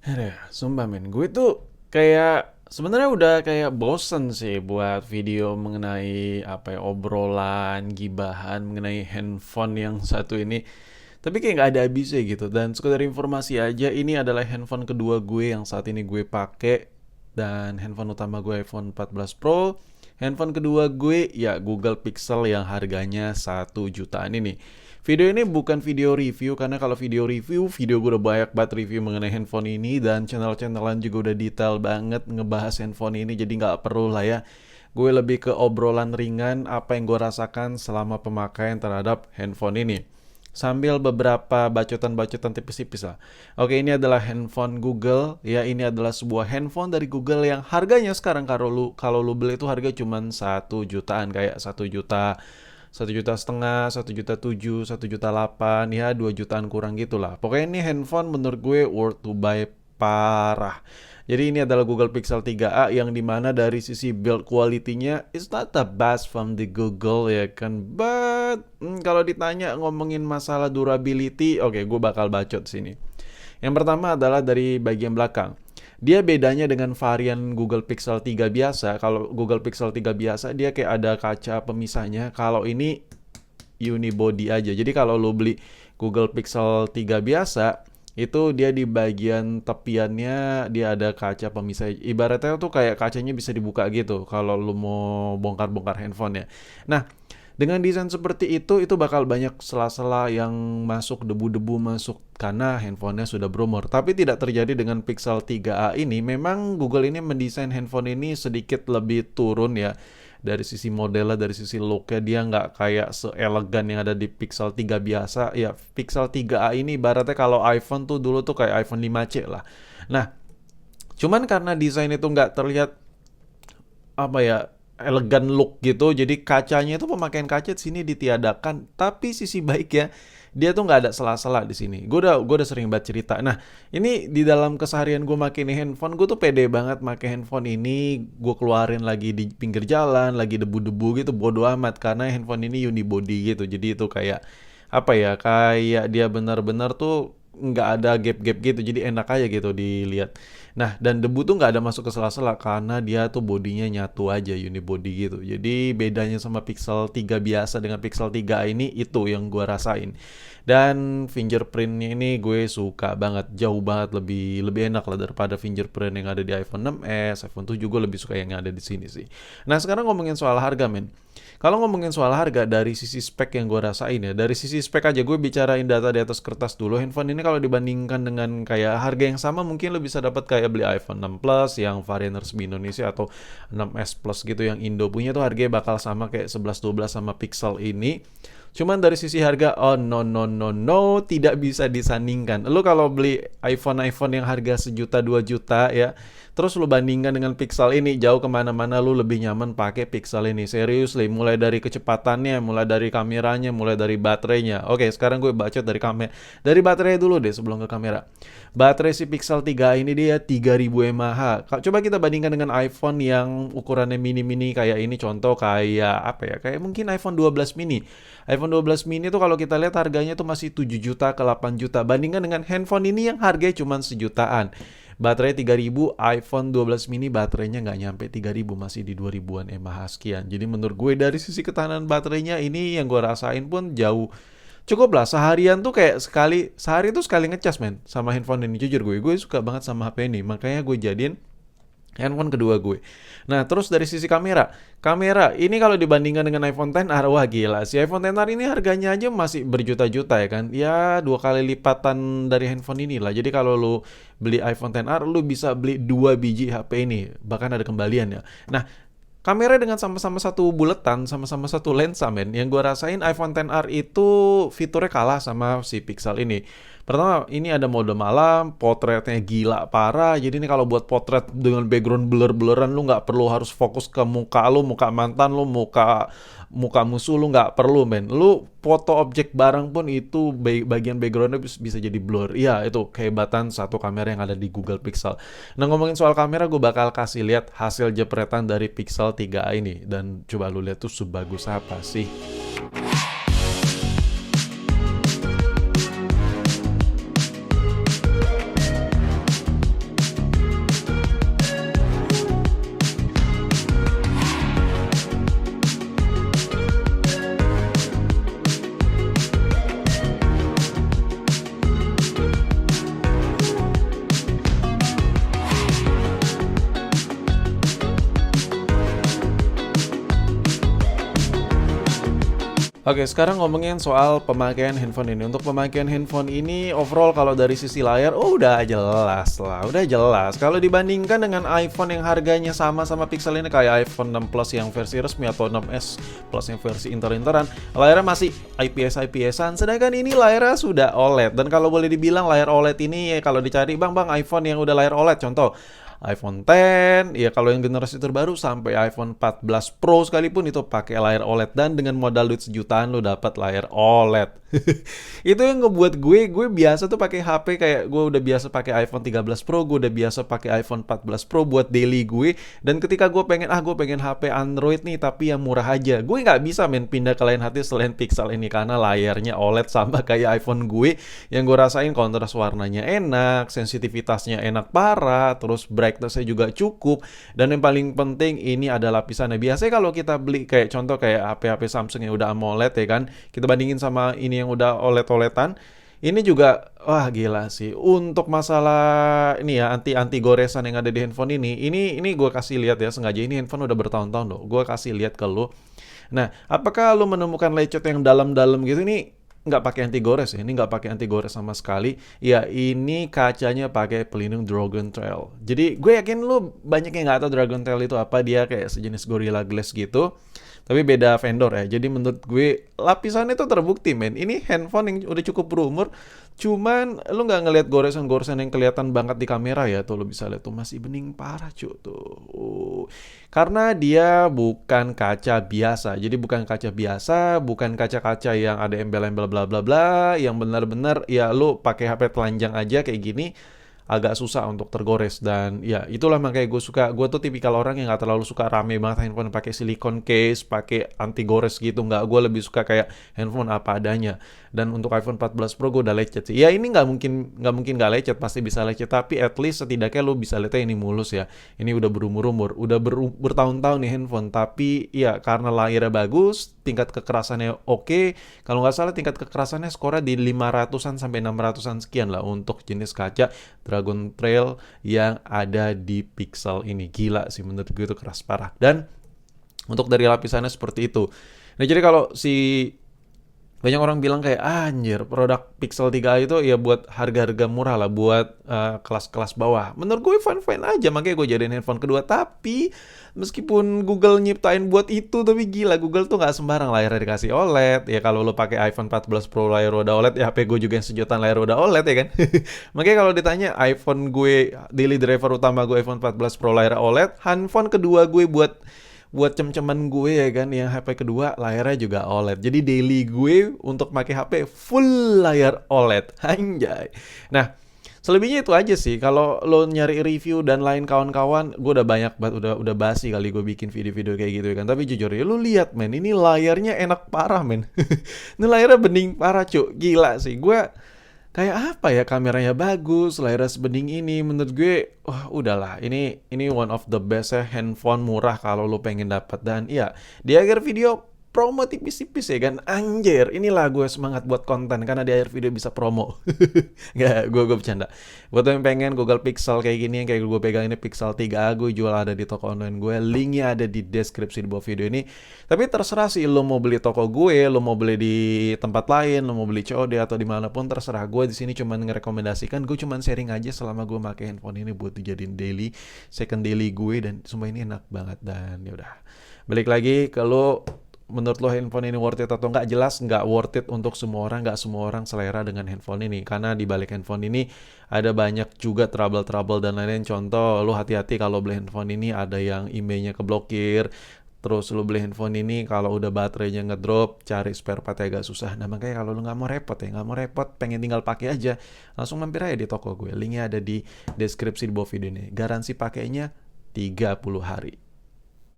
Aduh, sumpah men, gue tuh kayak sebenarnya udah kayak bosen sih buat video mengenai apa ya obrolan, gibahan mengenai handphone yang satu ini. Tapi kayak nggak ada habisnya gitu. Dan sekedar informasi aja, ini adalah handphone kedua gue yang saat ini gue pakai. Dan handphone utama gue iPhone 14 Pro. Handphone kedua gue ya Google Pixel yang harganya 1 jutaan ini. Video ini bukan video review karena kalau video gue udah banyak banget review mengenai handphone ini dan channel-channelan juga udah detail banget ngebahas handphone ini jadi nggak perlu lah ya. Gue lebih ke obrolan ringan apa yang gue rasakan selama pemakaian terhadap handphone ini. Sambil beberapa bacotan-bacotan tipis-tipis lah. Oke, ini adalah handphone Google. Ya, ini adalah sebuah handphone dari Google yang harganya sekarang kalau lu beli itu harga cuma 1 jutaan kayak 1 juta 1,5 juta, 1,7 juta, 1,8 juta, ya 2 jutaan kurang gitulah. Pokoknya ini handphone menurut gue worth to buy parah. Jadi ini adalah Google Pixel 3a yang dimana dari sisi build quality-nya it's not the best from the Google ya kan. But kalau ditanya ngomongin masalah durability, oke, gue bakal bacot sini. Yang pertama adalah dari bagian belakang. Dia bedanya dengan varian Google Pixel 3 biasa. Kalau Google Pixel 3 biasa dia kayak ada kaca pemisahnya. Kalau ini unibody aja. Jadi kalau lo beli Google Pixel 3 biasa, itu dia di bagian tepiannya dia ada kaca pemisah. Ibaratnya tuh kayak kacanya bisa dibuka gitu kalau lo mau bongkar-bongkar handphone ya. Nah, dengan desain seperti itu bakal banyak sela-sela yang masuk, debu-debu masuk karena handphonenya sudah berumur. Tapi tidak terjadi dengan Pixel 3a ini. Memang Google ini mendesain handphone ini sedikit lebih turun ya. Dari sisi modelnya, dari sisi looknya dia nggak kayak seelegan yang ada di Pixel 3 biasa. Ya, Pixel 3a ini ibaratnya kalau iPhone tuh dulu tuh kayak iPhone 5C lah. Nah, cuman karena desain itu nggak terlihat apa ya elegan look gitu jadi kacanya itu pemakaian kaca di sini ditiadakan tapi sisi baik ya dia tuh nggak ada sela-sela di sini gue udah sering banget cerita. Nah ini di dalam keseharian gue makin handphone gue tuh pede banget pakai handphone ini gue keluarin lagi di pinggir jalan lagi debu-debu gitu bodo amat karena handphone ini unibody gitu jadi itu kayak apa ya kayak dia benar-benar tuh nggak ada gap-gap gitu jadi enak aja gitu dilihat. Nah dan debu tuh nggak ada masuk ke sela-sela karena dia tuh bodinya nyatu aja unibody gitu jadi bedanya sama Pixel 3 biasa dengan Pixel 3 ini itu yang gue rasain. Dan fingerprintnya ini gue suka banget jauh banget lebih lebih enak lah daripada fingerprint yang ada di iPhone 6s iPhone 7 gue lebih suka yang ada di sini sih. Nah sekarang ngomongin soal harga men. Kalau ngomongin soal harga dari sisi spek yang gue rasain ya, dari sisi spek aja gue bicarain data di atas kertas dulu. Handphone ini kalau dibandingkan dengan kayak harga yang sama mungkin lo bisa dapat kayak beli iPhone 6 Plus yang varian resmi Indonesia atau 6s Plus gitu yang Indo punya tuh harganya bakal sama kayak 11-12 sama Pixel ini. Cuman dari sisi harga, oh no no no no, tidak bisa disandingkan. Lu kalau beli iPhone yang harga 1 juta 2 juta ya, terus lu bandingkan dengan Pixel ini jauh kemana-mana lu lebih nyaman pakai Pixel ini. Seriously, mulai dari kecepatannya, mulai dari kameranya, mulai dari baterainya. Oke, sekarang gue baca dari kamera. Dari baterai dulu deh sebelum ke kamera. Baterai si Pixel 3 ini dia 3000 mAh. Coba kita bandingkan dengan iPhone yang ukurannya mini-mini kayak ini contoh kayak apa ya? Kayak mungkin iPhone 12 mini. iPhone 12 mini tuh kalau kita lihat harganya tuh masih 7 juta ke 8 juta. Bandingkan dengan handphone ini yang harganya cuma sejutaan. Baterai 3000, iPhone 12 mini baterainya nggak nyampe 3000, masih di 2000-an mAh sekian. Jadi menurut gue dari sisi ketahanan baterainya ini yang gue rasain pun jauh. Cukup lah, seharian tuh kayak sehari tuh sekali ngecas men sama handphone ini. Jujur gue suka banget sama HP ini. Makanya gue jadiin handphone kedua gue. Nah, terus dari sisi kamera. Kamera, ini kalau dibandingkan dengan iPhone XR, wah gila. Si iPhone XR ini harganya aja masih berjuta-juta ya kan. Ya, 2 kali lipatan dari handphone ini lah. Jadi kalau lu beli iPhone XR, lu bisa beli 2 biji HP ini. Bahkan ada kembalian ya. Nah, kamera dengan sama-sama satu buletan, sama-sama satu lensa men. Yang gue rasain iPhone XR itu fiturnya kalah sama si Pixel ini. Pertama, ini ada mode malam, potretnya gila parah. Jadi ini kalau buat potret dengan background blur-bluran, lu nggak perlu harus fokus ke muka lu, muka mantan lu, muka musuh lu nggak perlu men. Lu foto objek barang pun itu bagian backgroundnya bisa jadi blur. Iya itu kehebatan satu kamera yang ada di Google Pixel. Nah ngomongin soal kamera, gue bakal kasih lihat hasil jepretan dari Pixel 3a ini dan coba lu lihat tuh sebagus apa sih. Oke, sekarang ngomongin soal pemakaian handphone ini. Untuk pemakaian handphone ini, overall kalau dari sisi layar, udah jelas lah, udah jelas. Kalau dibandingkan dengan iPhone yang harganya sama Pixel ini, kayak iPhone 6 Plus yang versi resmi atau 6s Plus yang versi inter-interan, layarnya masih IPS-IPS-an, sedangkan ini layarnya sudah OLED. Dan kalau boleh dibilang layar OLED ini, ya kalau dicari, bang, iPhone yang udah layar OLED, contoh, iPhone X, ya kalau yang generasi terbaru sampai iPhone 14 Pro sekalipun itu pakai layar OLED, dan dengan modal duit sejutaan lo dapat layar OLED. Itu yang ngebuat gue biasa tuh pakai HP, kayak gue udah biasa pakai iPhone 13 Pro, gue udah biasa pakai iPhone 14 Pro buat daily gue. Dan ketika gue pengen HP Android nih tapi yang murah aja, gue nggak bisa pindah ke lain hati selain Pixel ini, karena layarnya OLED sama kayak iPhone gue. Yang gue rasain kontras warnanya enak, sensitivitasnya enak parah, terus brightness-nya juga cukup, dan yang paling penting ini ada lapisannya. Biasanya kalau kita beli kayak contoh kayak HP-HP Samsung yang udah AMOLED ya kan, kita bandingin sama ini yang udah OLED-OLEDan, ini juga wah gila sih. Untuk masalah ini ya, anti goresan yang ada di handphone ini gue kasih lihat ya, sengaja ini handphone udah bertahun-tahun loh. Gue kasih lihat ke lu. Nah, apakah lu menemukan lecet yang dalam-dalam gitu? Ini nggak pakai anti gores ya, ini nggak pakai anti gores sama sekali. Ya, ini kacanya pakai pelindung Dragon Trail. Jadi gue yakin lu banyak yang nggak tahu Dragon Trail itu apa. Dia kayak sejenis Gorilla Glass gitu, tapi beda vendor ya. Jadi menurut gue lapisannya itu terbukti, men. Ini handphone yang udah cukup berumur, cuman lu nggak ngelihat goresan-goresan yang kelihatan banget di kamera ya. Tuh lu bisa lihat tuh masih bening parah cuy tuh. Karena dia bukan kaca biasa. Jadi bukan kaca biasa, bukan kaca-kaca yang ada embel-embel bla bla bla, yang benar-benar ya lu pakai HP telanjang aja kayak gini agak susah untuk tergores. Dan ya itulah makanya gue tuh tipikal orang yang nggak terlalu suka rame banget handphone pakai silicone case, pakai anti gores gitu. Nggak, gue lebih suka kayak handphone apa adanya. Dan untuk iPhone 14 Pro gue udah lecet sih. Ya ini nggak mungkin nggak lecet, pasti bisa lecet, tapi at least setidaknya lu bisa lihatnya ini mulus ya. Ini udah berumur-umur, udah bertahun-tahun nih handphone, tapi ya karena layarnya bagus, tingkat kekerasannya oke. Kalau nggak salah tingkat kekerasannya skornya di 500-an sampai 600-an sekian lah untuk jenis kaca Dragon Trail yang ada di Pixel ini. Gila sih, menurut gue itu keras parah. Dan untuk dari lapisannya seperti itu. Nah, jadi kalau banyak orang bilang kayak anjir, produk Pixel 3a itu ya buat harga-harga murah lah, buat kelas-kelas bawah. Menurut gue fine-fine aja, makanya gue jadiin handphone kedua. Tapi meskipun Google nyiptain buat itu, tapi gila, Google tuh nggak sembarang layarnya dikasih OLED. Ya kalau lo pakai iPhone 14 Pro layar udah OLED, ya HP gue juga yang sejutaan layar udah OLED ya kan. Makanya kalau ditanya iPhone gue, daily driver utama gue iPhone 14 Pro layar OLED, handphone kedua gue buat cem-ceman gue ya kan, yang HP kedua layarnya juga OLED. Jadi daily gue untuk pakai HP full layar OLED. Anjay. Nah, selebihnya itu aja sih. Kalau lo nyari review dan lain kawan-kawan, gue udah banyak banget, udah basi kali gue bikin video-video kayak gitu ya kan. Tapi jujur ya, lo lihat men, ini layarnya enak parah men. Ini layarnya bening parah cuk. Gila sih. Gue kayak apa ya, kameranya bagus, layarnya sebening ini. Menurut gue, wah udahlah, ini one of the best ya, handphone murah kalau lo pengen dapat. Dan iya, di akhir video promo tipis-tipis ya kan, anjir, inilah gue semangat buat konten karena di akhir video bisa promo. Nggak, gue bercanda. Buat yang pengen Google Pixel kayak gini, yang kayak gue pegang ini Pixel 3a, gue jual ada di toko online gue, linknya ada di deskripsi di bawah video ini. Tapi terserah sih, lo mau beli toko gue, lo mau beli di tempat lain, lo mau beli COD atau dimanapun, terserah. Gue di sini cuma ngerekomendasikan, gue cuma sharing aja selama gue pakai handphone ini buat dijadiin second daily gue, dan semua ini enak banget. Dan yaudah, balik lagi ke lo, menurut lo handphone ini worth it atau nggak? Jelas nggak worth it untuk semua orang. Nggak semua orang selera dengan handphone ini, karena di balik handphone ini ada banyak juga trouble dan lain-lain. Contoh, lo hati-hati kalau beli handphone ini, ada yang emailnya keblokir. Terus lo beli handphone ini, kalau udah baterainya ngedrop, cari spare part agak susah. Nah makanya kalau lo nggak mau repot, pengen tinggal pakai aja, langsung mampir aja di toko gue. Linknya ada di deskripsi di bawah video ini. Garansi pakainya 30 hari.